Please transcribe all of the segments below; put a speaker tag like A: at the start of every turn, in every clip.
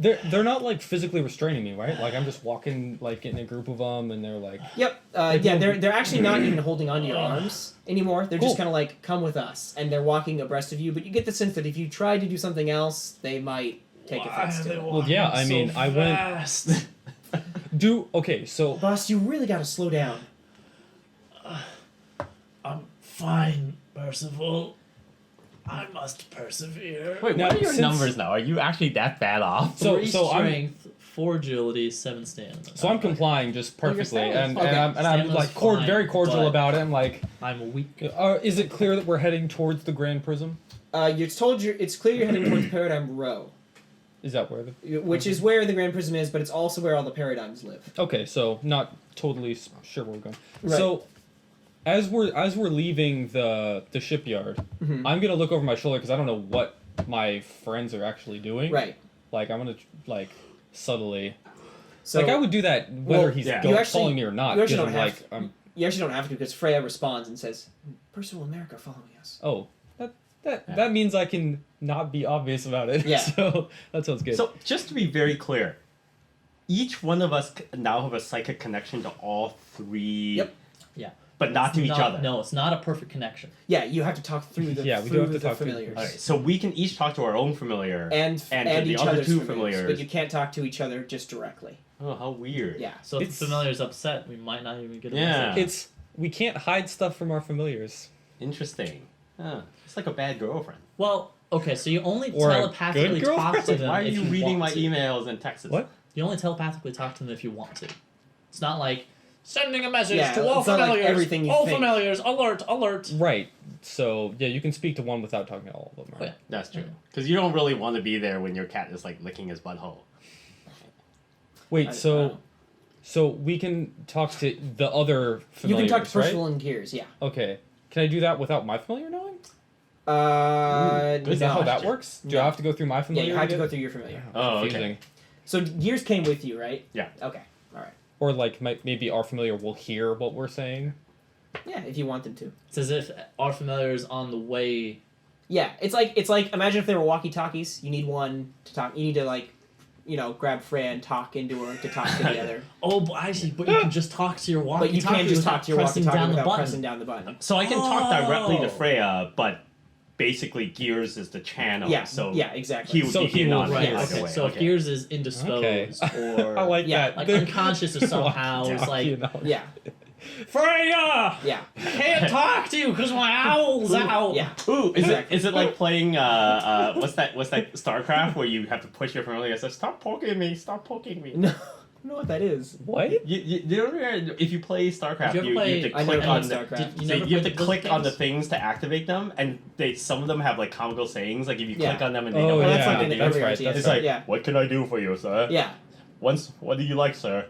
A: They're not like physically restraining me, right? Like I'm just walking like in a group of them, and they're like.
B: Yep. Yeah, they're actually not even holding onto your arms anymore. They're just
A: Cool.
B: kind of like, come with us, and they're walking abreast of you. But you get the sense that if you try to do something else, they might take offense to it.
A: Well, yeah. I mean, I went. Okay, so.
B: Boss, you really got to slow down.
C: I'm fine, Percival. I must persevere.
D: Wait,
A: Now,
D: what are your
A: since-
D: numbers now? Are you actually that bad off?
A: So
C: 3
A: I'm
C: strength, 4 agility, 7 stamina.
A: so I'm complying just
D: Well, you're
A: perfectly,
D: staying.
A: and I'm
C: Stamina's
A: like
C: fine,
A: very cordial
C: but-
A: about it. I'm like,
C: I'm weak.
A: is it clear that we're heading towards the Grand Prism?
B: It's clear you're heading towards the Paradigm Row,
A: Is that where the?
B: which is where the Grand Prism is, but it's also where all the Paradigms live.
A: Okay, so not totally sure where we're going.
B: Right.
A: So, as we're leaving the shipyard,
B: Mhm.
A: I'm gonna look over my shoulder because I don't know what my friends are actually doing.
B: Right.
A: Like I'm gonna like subtly.
B: So
A: Like I would do that whether
B: well,
A: he's
D: yeah.
B: You actually-
A: following me or not.
B: you actually
A: because
B: don't
A: I'm
B: have
A: like,
B: to. You actually don't have to because Freya responds and says, "Percival and Merek are following us."
A: oh, that means I can not be obvious about it.
B: Yeah.
A: So that sounds good.
D: So, just to be very clear, each one of us now have a psychic connection to all 3.
B: Yep.
C: Yeah.
D: But not to each other.
C: No, it's not a perfect connection.
B: Yeah, you have to talk through the
A: Yeah, we do
B: through
A: have to
B: the
A: talk through the
B: familiars.
D: Alright, so we can each talk to our own familiar.
B: And
D: to the
B: each
D: other
B: other's
D: 2
B: familiars,
D: familiars.
B: but you can't talk to each other just directly.
D: Oh, how weird.
B: Yeah.
C: So if
A: It's-
C: the familiar's upset, we might not even get a
D: Yeah.
C: message.
A: we can't hide stuff from our familiars.
D: Interesting. Huh. It's like a bad girlfriend.
C: Well, okay, so you only
A: Or a
C: telepathically
A: good
C: talk to
A: girlfriend?
C: them
D: Why are
C: if
D: you
C: you
D: reading my
C: want to.
D: emails and texts?
A: What?
C: You only telepathically talk to them if you want to. It's not like sending a message
B: Yeah,
C: to all
B: it's not like
C: familiars.
B: everything you
C: all
B: think.
C: familiars, alert, alert.
A: Right. So yeah, you can speak to one without talking to all of them. Right?
C: Oh, yeah.
D: That's true. Because you don't really want to be there when your cat is like licking his butthole.
A: Wait.
B: I
A: So
B: don't know.
A: so we can talk to the other
B: You
A: familiars,
B: can talk to
A: right?
B: Percival and Gears, yeah.
A: Okay. Can I do that without my familiar knowing?
D: good
A: Is that
D: No.
A: how that works? Do I
B: No.
A: have to go through my
B: Yeah,
A: familiar?
B: you have to
A: get-
B: go through your familiar.
D: Oh, okay.
A: Confusing.
B: So Gears came with you, right?
D: Yeah.
B: Okay. All right.
A: Or like maybe our familiar will hear what we're saying.
B: Yeah, if you want them to.
C: It's as if our familiar is on the way.
B: Yeah, it's like imagine if there were walkie-talkies. You need one to talk. You need to like, grab Freya and talk into her to talk to the other.
C: Oh, but actually, but you can just talk to your walkie-talkie
B: But you can't just
C: without
B: talk to your
C: pressing
B: walkie-talkie
C: down the
B: without
C: button.
B: pressing down the button.
D: So I can talk directly to
C: Oh.
D: Freya, but basically Gears is the channel.
B: Yeah.
D: So
B: yeah. Exactly.
D: he would
A: So
D: be
A: he
D: in
A: will-
D: on it
C: Right,
D: right
C: okay.
D: away.
C: So if Gears is indisposed or
A: I like
B: Yeah,
A: that.
C: like unconscious or somehow, it's like,
A: You know?
B: Yeah.
C: Freya!
B: Yeah.
C: Can't talk to you because my owl's out!
B: Yeah.
D: Ooh,
B: Exactly.
D: is it like playing what's that StarCraft where you have to push your familiar and say stop poking me, stop poking me.
B: No. I don't know what that is.
A: What?
D: You know, if you play StarCraft,
C: Did you
D: you
C: ever
D: have to
B: I
D: click
B: never
D: on
B: played
D: the,
B: StarCraft.
C: Did you
D: so
C: never
D: you have to
C: played those
D: click on the
C: games?
D: things to activate them, and some of them have like comical sayings. Like if you
B: Yeah.
D: click on them and they
A: Oh,
D: don't,
B: Well,
A: yeah,
B: that's like in the
A: that's
B: earlier
A: right,
B: RTS.
A: that's
D: it's like,
B: yeah.
D: what can I do for you, sir?
B: Yeah.
D: What do you like, sir?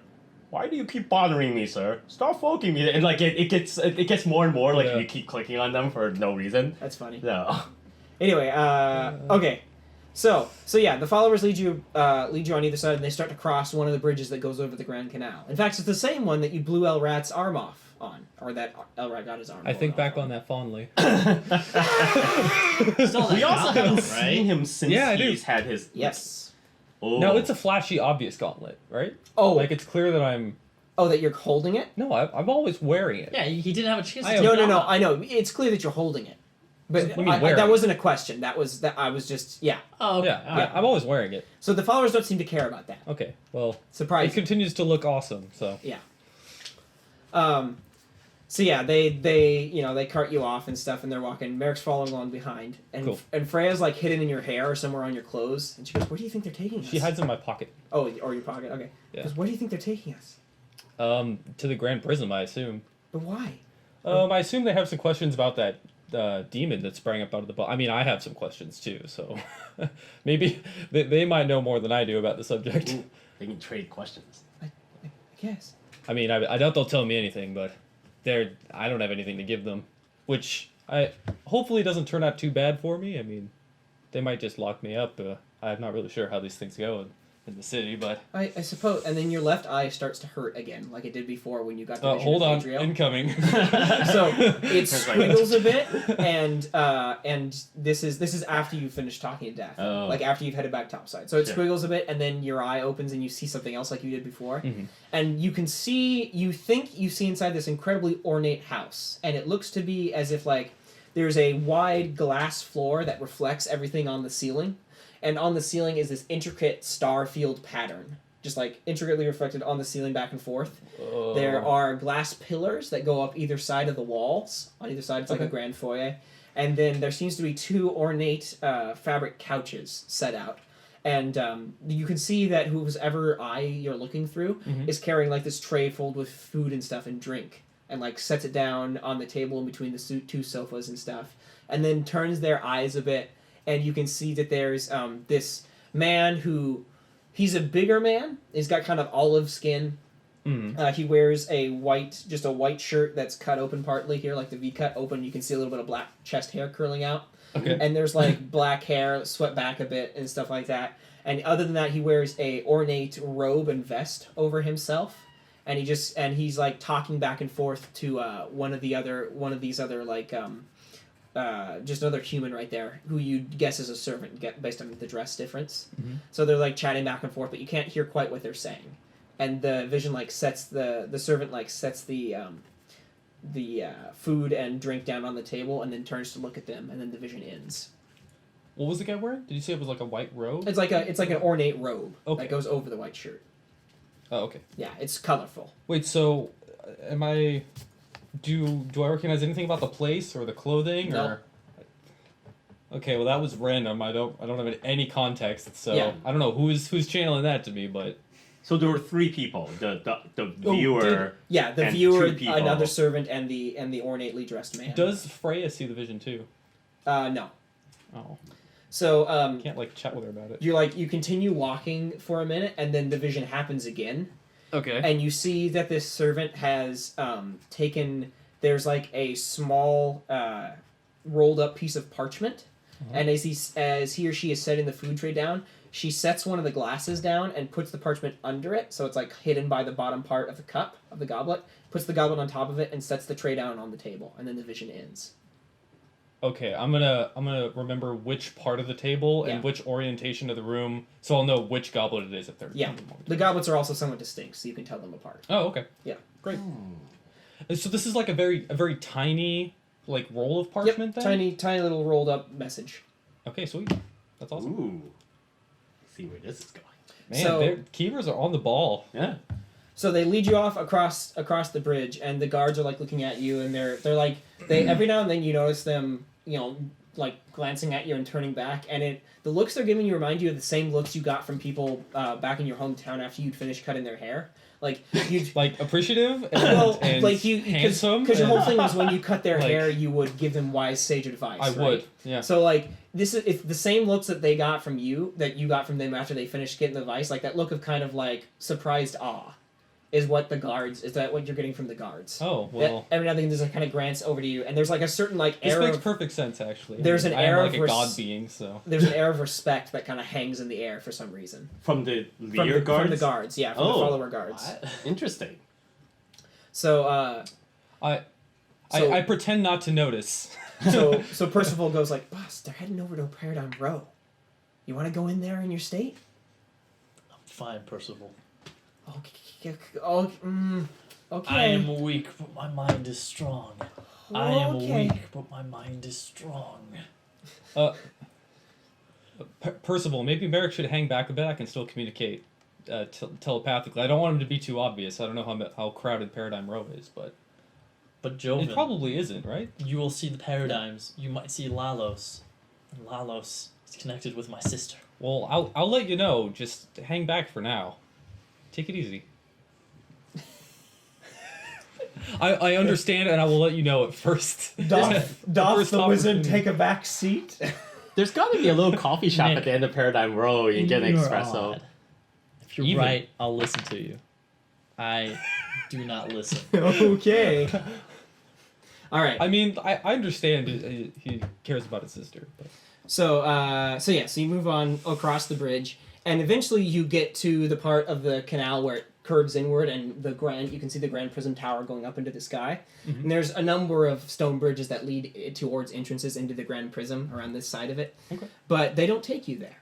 D: Why do you keep bothering me, sir? Stop poking me. And like it gets more and more like
A: Yeah.
D: you keep clicking on them for no reason.
B: That's funny.
D: No.
B: Anyway, okay. So yeah, the followers lead you on either side, and they start to cross one of the bridges that goes over the Grand Canal. In fact, it's the same one that you blew Elrat's arm off on, or that Elrat got his arm.
A: I think
B: blown
A: back
B: off
A: on that fondly.
C: Still
D: We also haven't
C: right?
D: seen him since
A: Yeah, I do.
D: he's had his.
B: Yes.
D: Oh.
A: No, it's a flashy, obvious gauntlet, right?
B: Oh,
A: Like it's clear that I'm.
B: oh, that you're holding it?
A: No, I'm always wearing it.
C: Yeah, he didn't have a chance to
A: I
C: take
A: am-
C: it
B: No.
C: off.
B: I know it's clear that you're holding it, but
A: What do you mean wearing?
B: that wasn't a question. That I was just yeah.
C: Oh, okay.
A: Yeah,
C: All right.
A: I'm always wearing it.
B: So the followers don't seem to care about that.
A: Okay, well, it
B: Surprise.
A: continues to look awesome. So
B: So yeah, they cart you off and stuff, and they're walking. Merek's following along behind, and
A: Cool.
B: and Freya's like hidden in your hair or somewhere on your clothes, and she goes, "Where do you think they're taking us?"
A: she hides in my pocket.
B: Oh, or your pocket. Okay.
A: Yeah.
B: Because where do you think they're taking us?
A: To the Grand Prism, I assume.
B: But why?
A: I assume they have some questions about that demon that sprang up out of the boat. I mean, I have some questions too, so maybe they might know more than I do about the subject.
D: Ooh, they can trade questions.
B: I guess.
A: I mean, I doubt they'll tell me anything, but I don't have anything to give them, which hopefully doesn't turn out too bad for me. I mean, they might just lock me up. I'm not really sure how these things go in the city, but
B: I suppose, and then your left eye starts to hurt again, like it did before when you got the vision
A: hold
B: of
A: on,
B: Adriel.
A: incoming.
B: So it squiggles a bit, and this is after you finish talking to Death,
D: Oh.
B: like after you've headed back topside. So it
D: Sure.
B: squiggles a bit, and then your eye opens and you see something else like you did before,
A: Mhm.
B: and you think you see inside this incredibly ornate house, and it looks to be as if like there's a wide glass floor that reflects everything on the ceiling. And on the ceiling is this intricate star field pattern, just like intricately reflected on the ceiling back and forth. There are glass pillars that go up either side of the walls. On either side, it's like a
A: Okay.
B: grand foyer. And then there seems to be 2 ornate fabric couches set out. And you can see that whoever eye you're looking through is carrying like this tray filled with food and stuff and drink. And like sets it down on the table in between the 2 sofas and stuff. And then turns their eyes a bit. And you can see that there's this man who, he's a bigger man. He's got kind of olive skin. He wears a white shirt that's cut open partly here, like the V cut open. You can see a little bit of black chest hair curling out.
A: Okay.
B: And there's like black hair swept back a bit and stuff like that. And other than that, he wears a ornate robe and vest over himself. And he's like talking back and forth to one of these other like just another human right there who you guess is a servant based on the dress difference. So they're like chatting back and forth, but you can't hear quite what they're saying. And the vision like sets the servant like sets the food and drink down on the table and then turns to look at them, and then the vision ends.
A: What was the guy wearing? Did you say it was like a white robe?
B: It's like an ornate robe
A: Okay.
B: that goes over the white shirt.
A: Oh, okay.
B: Yeah, it's colorful.
A: Wait, so am I? Do I recognize anything about the place or the clothing
B: No.
A: or? Okay, well that was random. I don't have any context, so
B: Yeah.
A: I don't know who's channeling that to me, but
D: So there were 3 people. The
A: Oh,
D: viewer.
B: Yeah, the
D: And
B: viewer,
D: 2 people.
B: another servant, and the ornately dressed man.
A: does Freya see the vision too?
B: No.
A: Oh,
B: So
A: can't like chat with her about it.
B: you continue walking for a minute, and then the vision happens again.
A: Okay.
B: And you see that this servant has taken. There's like a small rolled up piece of parchment, and as he or she is setting the food tray down, she sets one of the glasses down and puts the parchment under it, so it's like hidden by the bottom part of the cup of the goblet. Puts the goblet on top of it and sets the tray down on the table, and then the vision ends.
A: Okay, I'm gonna remember which part of the table
B: Yeah.
A: and which orientation of the room, so I'll know which goblet it is at third.
B: Yeah, the goblets are also somewhat distinct, so you can tell them apart.
A: Oh, okay.
B: Yeah.
A: Great. So this is like a very tiny like roll of parchment then?
B: Tiny little rolled up message.
A: Okay, sweet. That's awesome.
D: Ooh. See where this is going.
A: Man,
B: So-
A: keepers are on the ball.
D: Yeah.
B: So they lead you off across the bridge, and the guards are like looking at you, and they're like every now and then you notice them, like glancing at you and turning back, and the looks they're giving you remind you of the same looks you got from people back in your hometown after you'd finished cutting their hair. Like you,
A: Like appreciative and,
B: well,
A: and
B: like you,
A: handsome.
B: because your
A: and-
B: whole thing was when you cut their
A: like-
B: hair, you would give them wise sage advice.
A: I
B: right?
A: would, yeah.
B: So like it's the same looks that they got from you that you got from them after they finished getting the advice. Like that look of kind of like surprised awe, is what what you're getting from the guards.
A: Oh well,
B: Every now and then there's a kind of glance over to you, and there's like a certain like
A: this
B: air
A: makes
B: of,
A: perfect sense actually.
B: There's an
A: I
B: air
A: am
B: of
A: like a god being, so
B: there's an air of respect that kind of hangs in the air for some reason.
D: From the
B: From
D: rear guards?
B: From the guards, yeah, from the
D: Oh.
B: follower guards.
C: What?
D: Interesting.
B: So
A: I pretend not to notice.
B: so Percival goes like, boss, they're heading over to Paradigm Row. You want to go in there in your state?
C: I'm fine, Percival.
B: Okay.
C: I am weak, but my mind is strong. I am
B: Okay.
C: weak, but my mind is strong.
A: Percival, maybe Merek should hang back a bit. I can still communicate telepathically. I don't want him to be too obvious. I don't know how crowded Paradigm Row is, but
C: But Jovan,
A: it probably isn't, right?
C: you will see the paradigms. You might see Lalos. And Lalos is connected with my sister.
A: Well, I'll let you know. Just hang back for now. Take it easy. I understand, and I will let you know at first.
B: Doth
A: First
B: the wizard
A: opportunity.
B: take a back seat?
D: There's got to be a little coffee shop
C: Nick,
D: at the end of Paradigm Row. You get an
C: You're
D: espresso.
C: odd. If you're
A: Even.
C: right, I'll listen to you. I do not listen.
B: Okay. All right.
A: I mean, I understand he cares about his sister, but
B: So you move on across the bridge, And eventually you get to the part of the canal where it curves inward, and you can see the Grand Prism Tower going up into the sky.
A: Mhm.
B: And there's a number of stone bridges that lead towards entrances into the Grand Prism around this side of it.
A: Okay.
B: But they don't take you there.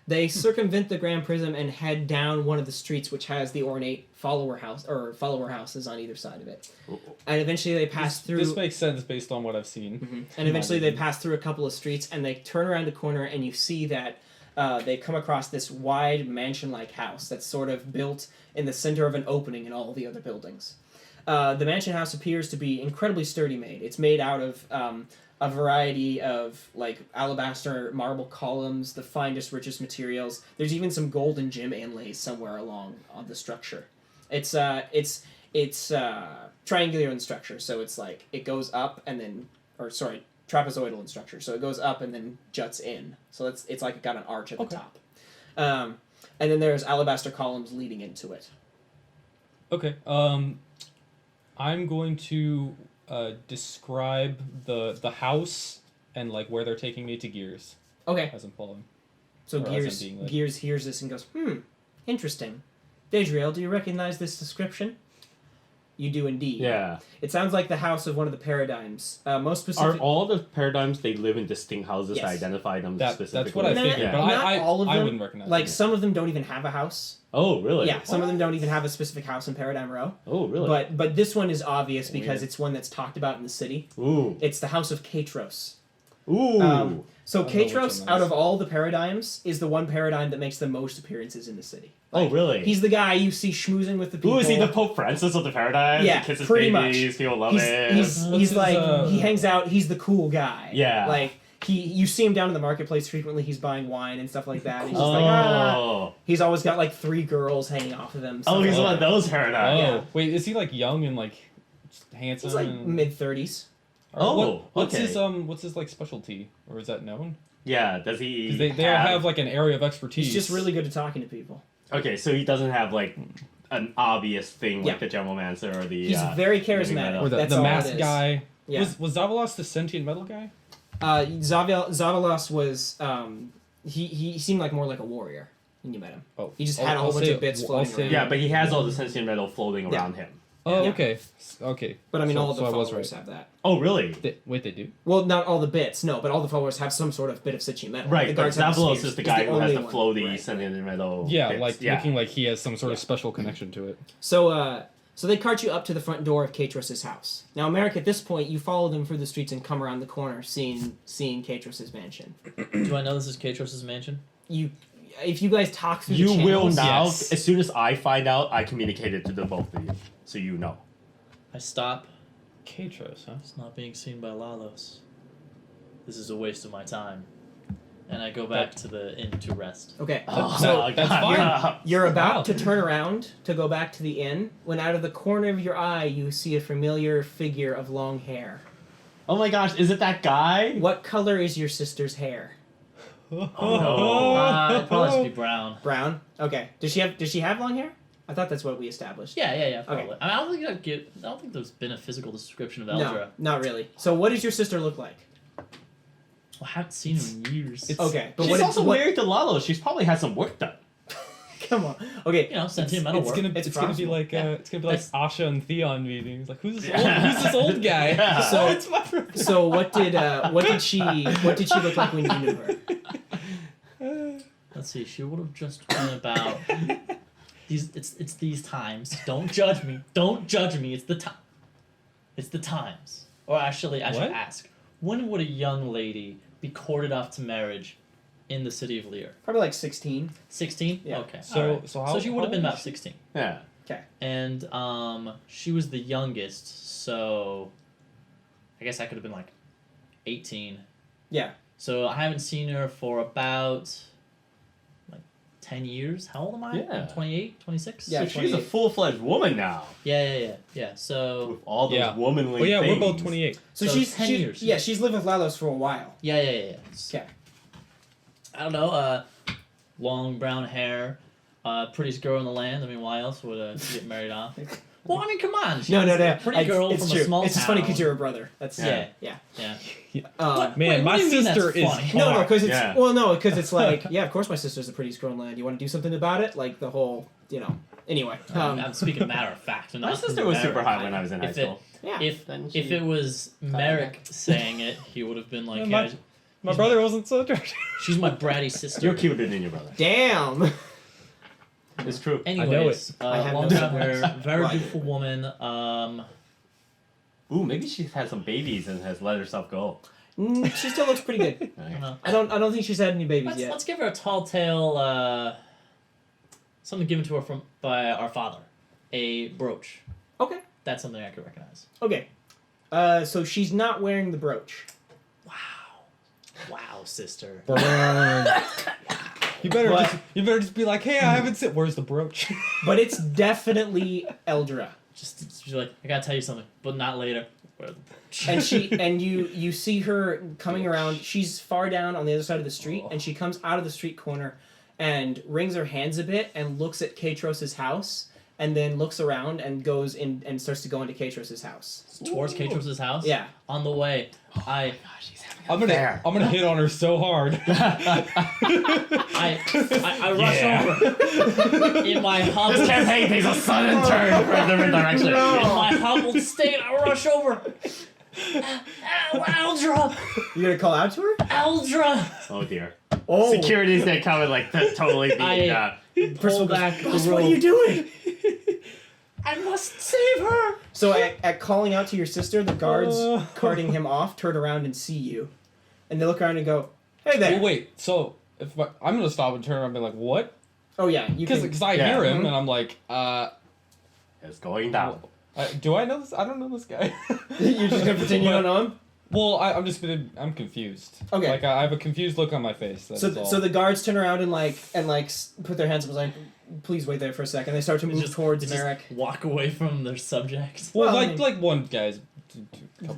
B: They circumvent the Grand Prism and head down one of the streets, which has the ornate follower houses on either side of it. And eventually they pass through.
A: This makes sense based on what I've seen.
B: Mhm. And eventually they pass through a couple of streets, and they turn around a corner, and you see that they come across this wide mansion-like house that's sort of built in the center of an opening in all the other buildings. The mansion house appears to be incredibly sturdy made. It's made out of a variety of like alabaster marble columns, the finest, richest materials. There's even some gold and gem inlays somewhere along on the structure. It's triangular in structure, so it's like it goes up and then, trapezoidal in structure, so it goes up and then juts in. So it's like it got an arch at the top. And then there's alabaster columns leading into it.
A: Okay. I'm going to describe the house and like where they're taking me to Gears
B: Okay.
A: as I'm following.
B: So
A: Or as
B: Gears
A: I'm being led.
B: Gears hears this and goes, interesting. Deidriel, do you recognize this description? You do indeed.
D: Yeah.
B: It sounds like the house of one of the paradigms. Most
D: Are
B: specific.
D: all the paradigms they live in distinct houses
B: Yes.
D: to identify them
A: That's
D: specifically?
A: what I
B: Not-
A: figured,
D: Yeah.
A: but
B: not
A: I
B: all of
A: I
B: them.
A: wouldn't recognize
B: Like
A: them.
B: some of them don't even have a house.
D: Oh, really?
B: Yeah, some of them don't even have a specific house in Paradigm Row.
D: Oh, really?
B: But this one is obvious because
D: Weird.
B: it's one that's talked about in the city.
D: Ooh.
B: It's the House of Katros.
D: Ooh.
B: So
A: I don't know which
B: Katros,
A: one that
B: out
A: is.
B: of all the paradigms, is the one paradigm that makes the most appearances in the city.
D: Oh, really?
B: He's the guy you see schmoozing with the people.
D: Ooh, is he the Pope Francis of the paradigm?
B: Yeah,
D: He kisses
B: pretty
D: babies, people love it.
B: He's
A: What's
B: like
A: his,
B: he hangs out. He's the cool guy.
D: Yeah.
B: Like you see him down in the marketplace frequently. He's buying wine and stuff like that. He's just like ah.
D: Oh.
B: He's always got like 3 girls hanging off of him.
D: Oh,
B: stuff
D: he's
B: like
D: one of
B: that.
D: those
A: Oh,
D: paradigms.
B: Yeah.
A: wait, is he like young and like handsome?
B: He's like
A: and-
B: mid-30s.
A: or
D: Oh,
A: what's
D: okay.
A: what's his like specialty, or is that known?
D: Yeah, does he?
A: Because they all have like an area of expertise.
B: He's just really good at talking to people.
D: Okay, so he doesn't have like an obvious thing
B: Yeah.
D: like the Geomancer or the.
B: He's very
D: Living
B: charismatic.
D: Metal.
A: or
B: That's
A: the
B: all
A: masked
B: it is.
A: guy.
B: Yeah.
A: Was Zavalos the sentient metal guy?
B: Zavalos was he seemed like more like a warrior when you met him.
A: Oh,
B: He just had a whole bunch of bits floating around.
D: Yeah, but he has all the sentient metal floating
B: Yeah.
D: around him.
A: Oh,
B: Yeah.
A: okay, okay.
B: But I mean,
A: So-
B: all of the
A: so I was
B: followers
A: right.
B: have that.
D: Oh, really?
A: Wait, they do?
B: Well, not all the bits, no, but all the followers have some sort of bit of Sitchin metal.
D: Right,
B: The
D: but
B: guards have
D: Zavalos
B: spheres.
D: is the
B: He's
D: guy who has
B: only
D: the
B: one.
D: floaty
B: Right.
D: sentient metal.
A: Yeah,
D: bits.
A: like looking like he has some sort of special connection to it.
B: So they cart you up to the front door of Katros' house. Now, Merek, at this point, you follow them through the streets and come around the corner, seeing Katros' mansion.
C: Do I know this is Katros' mansion?
B: If you guys talk through
D: You
B: the
D: will
B: channels,
D: now.
A: Yes.
D: As soon as I find out, I communicate it to the both of you, so you know.
C: I stop.
A: Katros, huh?
C: It's not being seen by Lalos. This is a waste of my time. And I go back to the inn to rest.
B: Okay,
D: Oh,
B: so
A: that's fine.
D: yeah.
B: you're about
A: Wow.
B: to turn around to go back to the inn when out of the corner of your eye you see a familiar figure of long hair.
D: Oh my gosh, is it that guy?
B: What color is your sister's hair?
D: no.
C: It'd probably just be brown.
B: Brown. Okay. Does she have long hair? I thought that's what we established.
C: Yeah, probably.
B: Okay.
C: I mean, I don't think there's been a physical description of
B: No,
C: Eldra.
B: not really. So what does your sister look like?
C: I haven't seen her in years.
B: Okay, but
D: She's
B: what?
D: also
B: what
D: married to Lalo. She's probably had some work done.
B: come on. Okay.
C: You know, sentient metal
A: It's
C: work.
A: gonna
B: It's
A: it's gonna be
B: possible.
A: like
C: Yeah.
A: it's gonna be like
C: That's-
A: Asha and Theon meetings. Like who's this
D: Yeah.
A: who's this old guy?
D: Yeah.
B: So-
A: Oh, it's my brother.
B: So what did she look like when you knew her?
C: Let's see. She would have just been about these. It's these times. Don't judge me. Don't judge me. It's the time. It's the times. Or actually, I should
A: What?
C: ask: when would a young lady be courted off to marriage in the city of Lear?
B: Probably like 16.
C: 16.
B: Yeah.
C: Okay.
A: So-
C: alright.
A: so how-
C: she would
A: how
C: have been
A: old
C: about
A: is she?
C: 16.
D: Yeah.
B: Okay.
C: And she was the youngest, so I guess I could have been like 18.
B: Yeah.
C: So I haven't seen her for about like 10 years. How old am I?
D: Yeah.
C: 28, 26?
B: Yeah.
D: So she's a
B: 28.
D: full-fledged woman now,
C: Yeah. So
D: with all those
A: Yeah.
D: womanly
A: Oh yeah,
D: things.
A: we're both 28.
B: So,
C: So
B: she's
C: 10 years.
B: Yeah, she's lived with Lalos for a while.
C: yeah.
B: Okay.
C: I don't know. Long brown hair. Prettiest girl in the land. I mean, why else would she get married off? Well, I mean, come on. She's
B: No.
C: a pretty girl
B: It's
C: from
B: true.
C: a small
B: It's just
C: town.
B: funny because you're a brother. That's
C: Yeah.
B: yeah.
C: Yeah.
B: Uh,
A: Man,
C: Wait,
A: my
C: what do you mean
A: sister
C: that's
A: is
C: funny?
B: no, because it's
D: Yeah.
B: because it's like yeah, of course my sister's a pretty scroll land. You want to do something about it? Like the whole Anyway,
C: I'm speaking matter of fact. And
D: My
C: not
D: sister was super hot
C: high
D: when I was in high school.
B: yeah.
C: If
D: Then
C: if
D: she-
C: it was Merek saying it, he would have been like,
A: Yeah,
C: yeah,
A: my brother wasn't so attractive.
C: she's my bratty sister.
D: You're cuter than your brother.
B: Damn.
D: It's true.
C: Anyways,
B: I have
C: long
B: no
C: time hair, very
B: Right.
C: beautiful woman.
D: Ooh, maybe she's had some babies and has let herself go.
B: She still looks pretty good.
C: I don't know.
B: I don't think she's had any babies yet.
C: Let's give her a tall tale. Something given to her by our father, a brooch.
B: Okay.
C: That's something I could recognize.
B: Okay. So she's not wearing the brooch.
C: Wow, sister.
A: Burn. You better
B: What?
A: you better just be like, hey, I haven't seen. Where's the brooch?
B: But it's definitely Eldra.
C: Just she's like, I gotta tell you something, but not later. Where the brooch?
B: And you see her coming around. She's far down on the other side of the street, and she comes out of the street corner and wrings her hands a bit and looks at Katros's house, and then looks around and goes in and starts to go into Katros's house.
C: Towards Katros's house.
B: Yeah.
C: On the way, I
A: I'm gonna hit on her so hard.
C: I rush over in my
D: This
C: hobbled
D: campaign takes a sudden turn for a different direction.
C: in my hobbled state. I rush over. Eldra,
B: You gonna call out to her?
C: Eldra.
D: Oh dear.
B: Oh,
D: Security's gonna come and like totally be.
C: Pull back the
B: Ross,
C: rope.
B: what are you doing?
C: I must save her.
B: So at calling out to your sister, the guards
A: Uh.
B: carting him off turn around and see you, and they look around and go, "Hey there."
A: Well, wait. So if I'm gonna stop and turn around and be like, what?
B: Oh yeah, you can.
A: Because I
D: Yeah.
A: hear him
B: Mhm.
A: and I'm like,
D: It's going down.
A: do I know this? I don't know this guy.
B: You're just gonna pretend you don't know him.
A: Well, I'm confused.
B: Okay.
A: Like I have a confused look on my face. That's all.
B: So the guards turn around and put their hands up and like, please wait there for a second. They start to move towards
C: Just
B: Merek.
C: walk away from their subject.
A: well,
B: well, I
A: like
B: mean-
A: like one guy's.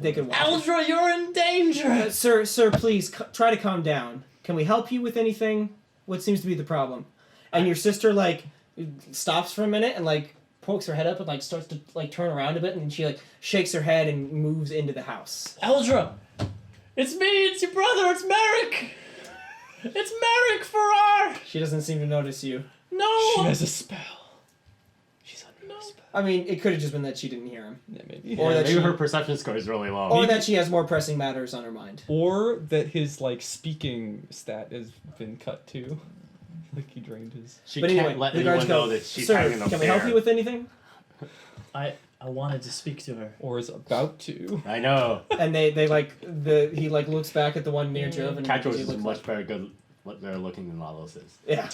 B: They could walk.
C: Eldra, you're in danger.
B: Sir, please try to calm down. Can we help you with anything? What seems to be the problem? And your sister like stops for a minute and like pokes her head up and like starts to like turn around a bit, and she like shakes her head and moves into the house.
C: Eldra, it's me. It's your brother. It's Merek. It's Merek Farrar.
B: She doesn't seem to notice you.
C: No.
A: She has a spell. She's under a spell.
B: I mean, it could have just been that she didn't hear him,
A: Yeah, maybe.
B: Or that
D: Maybe
B: she-
D: her perception score is really low.
B: or that she has more pressing matters on her mind.
A: Or that his like speaking stat has been cut too. Like he drained his.
D: She
B: But
D: can't
B: anyway,
D: let
B: the
D: anyone
B: guards
D: know
B: go,
D: that she's
B: "Sir,
D: having an
B: can
D: affair.
B: we help you with anything?"
C: I wanted to speak to her.
A: Or is about to.
D: I know.
B: And he looks back at the one near Jovan.
D: Catros
B: he
D: is
B: looks
D: much better looking than Lalos is.
B: Yeah.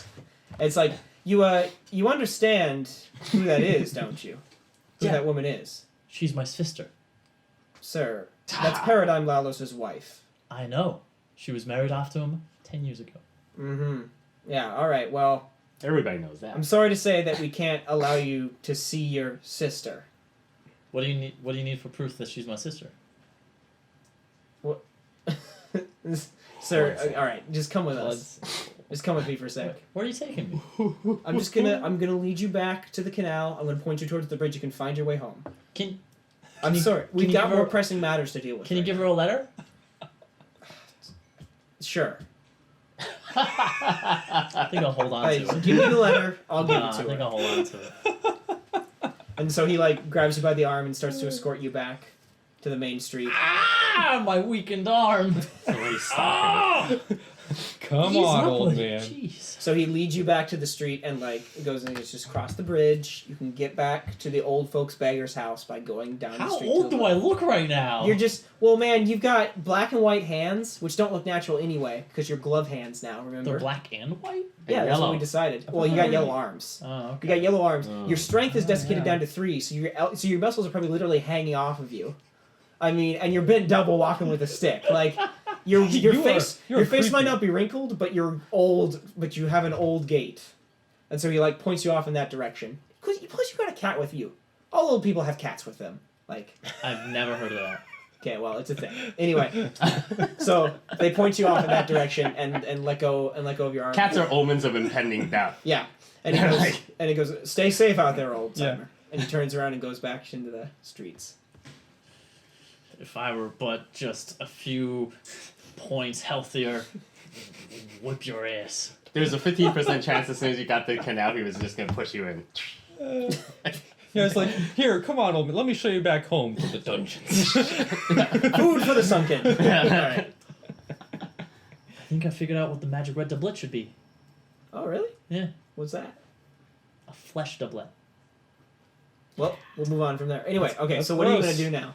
B: It's like, you understand who that is, don't you? Who
C: Yeah.
B: that woman is.
C: She's my sister.
B: Sir, that's Paradigm Lalos's wife.
C: I know. She was married off to him 10 years ago.
B: Mm-hmm. Yeah, alright, well,
D: Everybody knows that.
B: I'm sorry to say that we can't allow you to see your sister.
C: What do you need? What do you need for proof that she's my sister?
B: Sir, alright, just come with us.
A: Bloods.
B: Just come with me for a sec.
C: Where are you taking me?
B: I'm gonna lead you back to the canal. I'm gonna point you towards the bridge. You can find your way home.
C: Can
B: I'm
C: you-
B: sorry. We've
C: you
B: got
C: give her-
B: more pressing matters to deal with.
C: Can you
B: right
C: give her a letter?
B: Sure.
C: I think I'll hold on
B: Hey,
C: to it.
B: give me the letter. I'll give
C: Nah,
B: it
C: I
B: to
C: think
B: her.
C: I'll hold on to it.
B: And so he like grabs you by the arm and starts to escort you back to the main street.
C: Ah, my weakened arm.
D: Somebody stop her.
C: Ah!
A: Come
C: Ease
A: on,
C: up,
A: old
C: like,
A: man.
C: Jeez.
B: So he leads you back to the street and like goes and it's just cross the bridge. You can get back to the old folks' beggar's house by going down the
C: How
B: street.
C: old do I look right now?
B: You're just man. You've got black and white hands, which don't look natural anyway because you're glove hands now. Remember?
C: They're black and white.
B: Yeah, that's what
D: yellow.
B: we decided. Well, you got yellow arms.
C: Oh,
B: You
C: okay.
B: got yellow arms.
D: Oh.
B: Your strength is desiccated
C: yeah.
B: down to 3, so your muscles are probably literally hanging off of you. I mean, and you're bent double walking with a stick. Like your
A: You
B: face,
A: are
B: your face might
A: creepy.
B: not be wrinkled, but you're old. But you have an old gait, and so he like points you off in that direction. Plus, you got a cat with you. All old people have cats with them. Like,
C: I've never heard of that.
B: okay, well, it's a thing. Anyway, so they point you off in that direction and let go of your arm.
D: Cats are omens of impending death.
B: Yeah, and he goes, stay safe out there, old
A: Yeah.
B: timer. And he turns around and goes back into the streets.
C: If I were but just a few points healthier, whip your ass.
D: There's a 15% chance as soon as you got the canal, he was just gonna push you in.
A: Yeah, it's like, here, come on, old man, let me show you back home to the dungeons.
B: Food for the sunken. Alright.
C: I think I figured out what the magic red doublet should be.
B: Oh, really?
C: Yeah,
B: What's that?
C: a flesh doublet.
B: Well, we'll move on from there. Anyway, okay,
A: That's
B: so what are you
A: gross.
B: going to do now?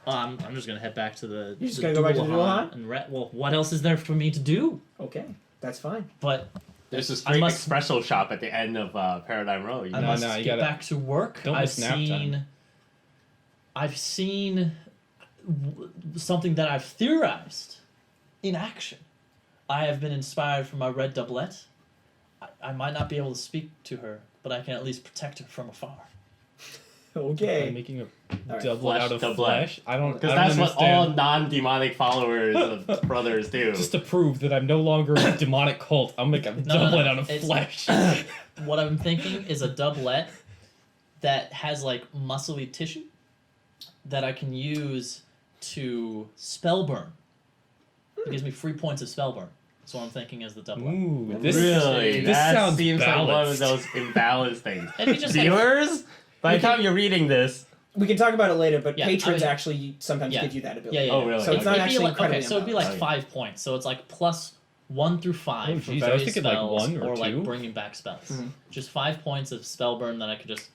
C: I'm just gonna head back to the.
B: You're just gonna go back to the Dualahan?
C: and well, what else is there for me to do?
B: Okay, that's fine.
C: But
D: There's this
C: I
D: great
C: must-
D: espresso shop at the end of Paradigm Row. You
C: I
D: know?
C: must
A: no, you
C: get
A: gotta-
C: back to work.
A: Don't miss nap time.
C: I've seen something that I've theorized in action. I have been inspired from my red doublet. I might not be able to speak to her, but I can at least protect her from afar.
A: I'm
B: Okay.
A: making a
B: right.
A: doublet
D: Flesh
A: out of
D: doublet.
A: flesh. I don't
D: Because
A: I
D: that's
A: don't
D: what all
A: understand.
D: non-demonic followers of brothers do.
A: Just to prove that I'm no longer a demonic cult, I'm making a doublet out of
C: it's-
A: flesh.
C: What I'm thinking is a doublet that has like muscly tissue that I can use to spell burn. It gives me 3 points of spell burn. That's what I'm thinking is the doublet.
A: Ooh, this
D: Really?
A: this
D: That
A: sounds
D: seems
A: balanced.
D: like one of those imbalanced things.
C: It'd be just like-
D: Viewers, by the time you're reading this,
B: We can talk about it later, but
C: Yeah,
B: patrons
C: I mean-
B: actually sometimes
C: Yeah.
B: give you that ability.
C: Yeah, yeah.
D: Oh,
C: yeah.
D: really?
B: So it's not
C: It'd be
B: actually
C: like,
B: incredibly
C: okay, so it'd be like
D: unbalanced.
C: 5 points. So it's like plus 1 through 5
A: Oh,
C: for
A: geez, I was
C: various
A: thinking, like,
C: spells
A: 1 or
C: like
A: 2.
C: bringing back spells.
B: Mhm.
C: Just 5 points of spell burn that I could just